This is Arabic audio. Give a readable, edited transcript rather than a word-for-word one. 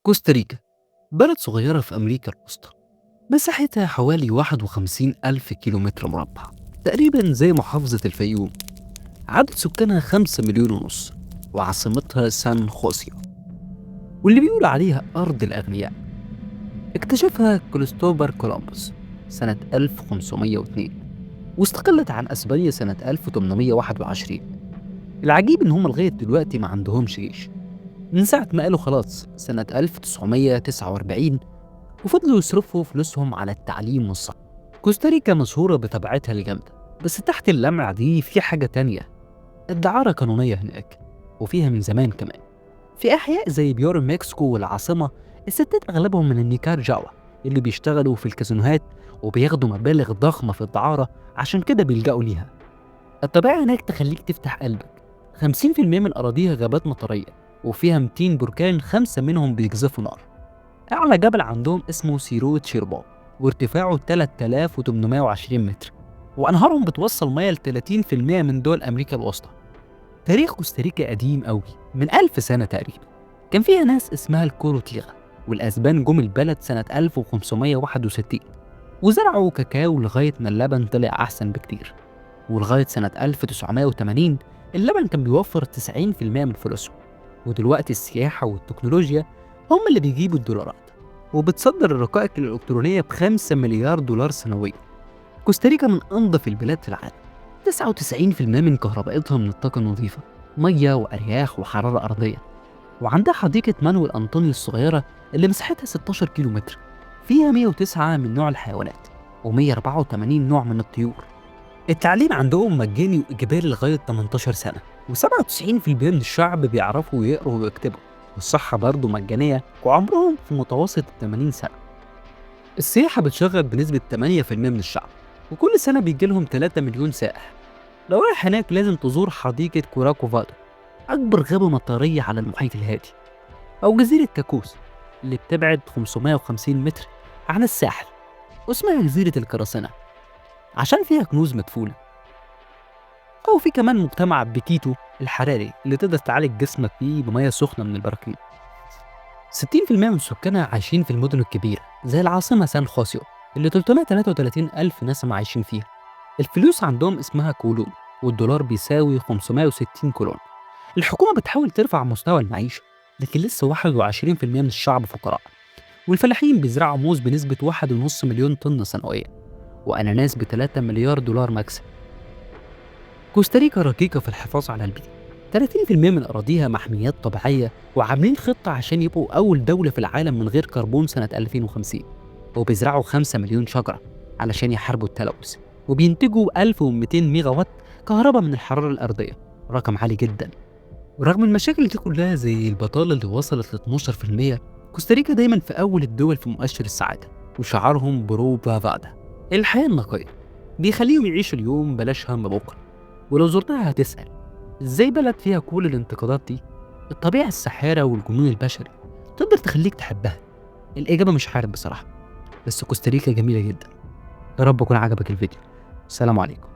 كوستاريكا بلد صغيرة في أمريكا الوسطى. مساحتها حوالي 51 ألف كيلومتر مربع، تقريبا زي محافظة الفيوم. عدد سكانها 5 مليون ونص، وعاصمتها سان خوسيا، واللي بيقول عليها أرض الأغنياء. اكتشفها كريستوفر كولومبوس سنة 1502، واستقلت عن أسبانيا سنة 1821. العجيب إن هم لغاية دلوقتي ما عندهمش جيش، من ساعة ما قالوا خلاص سنة 1949، وفضلوا يصرفوا فلوسهم على التعليم والصحة. كوستاريكا مشهورة بطبيعتها الجامدة، بس تحت اللمعة دي في حاجة تانية. الدعارة قانونية هناك، وفيها من زمان كمان. في أحياء زي بيور مكسيكو والعاصمة، الستات أغلبهم من النيكارجاوا اللي بيشتغلوا في الكازينوهات وبياخدوا مبالغ ضخمة في الدعارة، عشان كده بيلجأوا ليها. الطبيعة هناك تخليك تفتح قلبك. 50% من أراضيها غابات مطرية، وفيها 200 بركان، 5 منهم بيقذفوا نار. أعلى جبل عندهم اسمه سيرو تشيربو، وارتفاعه 3820 متر، وأنهارهم بتوصل مياه ل 30% من دول أمريكا الوسطى. تاريخ كوستاريكا قديم قوي، من 1000 سنة تقريبا. كان فيها ناس اسمها الكوروتليغا، والأسبان جم البلد سنة 1561، وزرعوا كاكاو لغاية ما اللبن طلع أحسن بكتير. ولغاية سنة 1980 اللبن كان بيوفر 90% من فلوسهم. ودلوقتي السياحة والتكنولوجيا هم اللي بيجيبوا الدولارات، وبتصدر الرقائق الإلكترونية ب5 مليار دولار سنويا. كوستاريكا من أنظف البلاد في العالم. 99% من كهربائتها من الطاقة النظيفة، مية وأرياح وحرارة أرضية. وعندها حديقة مانويل أنطونيو الصغيرة اللي مساحتها 16 كيلو متر، فيها 109 من نوع الحيوانات و184 نوع من الطيور. التعليم عندهم مجاني وإجباري لغاية 18 سنة، و97% من الشعب بيعرفوا يقروا ويكتبوا. والصحة برضه مجانية، وعمرهم في متوسط 80 سنة. السياحة بتشغل بنسبة 8% من الشعب، وكل سنة بيجي لهم 3 مليون سائح. لو رايح هناك لازم تزور حديقة كوراكوفادو، أكبر غابة مطرية على المحيط الهادي، أو جزيرة كاكوس اللي بتبعد 550 متر عن الساحل، واسمها جزيرة القراصنة عشان فيها كنوز مدفونة. أو في كمان مجتمع بكيتو الحراري اللي تقدر تعالج جسمك فيه بمية سخنة من البراكين. 60% من سكانها عايشين في المدن الكبيرة زي العاصمة سان خوسيو اللي 333 ألف نسمة عايشين فيها. الفلوس عندهم اسمها كولون، والدولار بيساوي 560 كولون. الحكومة بتحاول ترفع مستوى المعيشة، لكن لسه 21% من الشعب فقراء. والفلاحين بيزرعوا موز بنسبة 1.5 مليون طن سنويا، وأناناس ب3 مليار دولار مكسب. كوستاريكا رقيقة في الحفاظ على البيئة. 30% من أراضيها محميات طبيعية، وعاملين خطة عشان يبقوا أول دولة في العالم من غير كربون سنة 2050. وبيزرعوا 5 مليون شجرة علشان يحاربوا التلوث، وبينتجوا 1200 ميجا وات كهرباء من الحرارة الأرضية، رقم عالي جدا. ورغم المشاكل دي كلها زي البطالة اللي وصلت ل 12%، كوستاريكا دايما في أول الدول في مؤشر السعادة، وشعارهم برو بافادا، الحياة النقية، بيخليهم يعيشوا اليوم بلاش هم بكرة. ولو زرتها هتسأل ازاي بلد فيها كل الانتقادات دي، الطبيعة السحارة والجنون البشري تقدر تخليك تحبها؟ الإجابة مش عارف بصراحة، بس كوستاريكا جميلة جدا. يا رب يكون عجبك الفيديو. السلام عليكم.